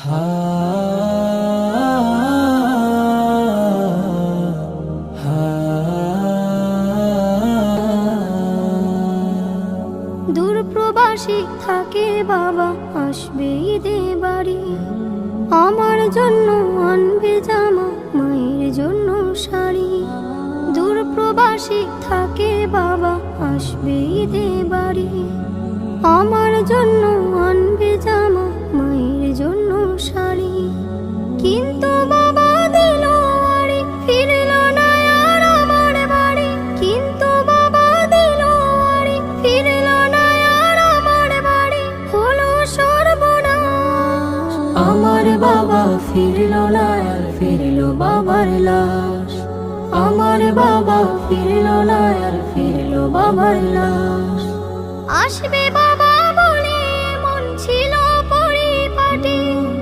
হা হা দূর প্রবাসী থাকে বাবা, আসবে ঈদে বাড়ি। আমার জন্য আনবে জামা, মায়ের জন্য শাড়ি। দূর প্রবাসী থাকে বাবা, আসবে ঈদে বাড়ি। আমার জন্য আনবে জামা, মায়ের জন্য শাড়ি। কিন্তু বাবা দিল আড়ি, ফিরল না আর আমার বাড়ি। কিন্তু বাবা দিল আড়ি, ফিরল না আর আমার বাড়ি। হলো সর্বনাশ, আমার বাবা ফিরল না আর ফিরল বাবার লাশ। আমার বাবা ফিরল না আর ফিরল বাবার লাশ। আসবে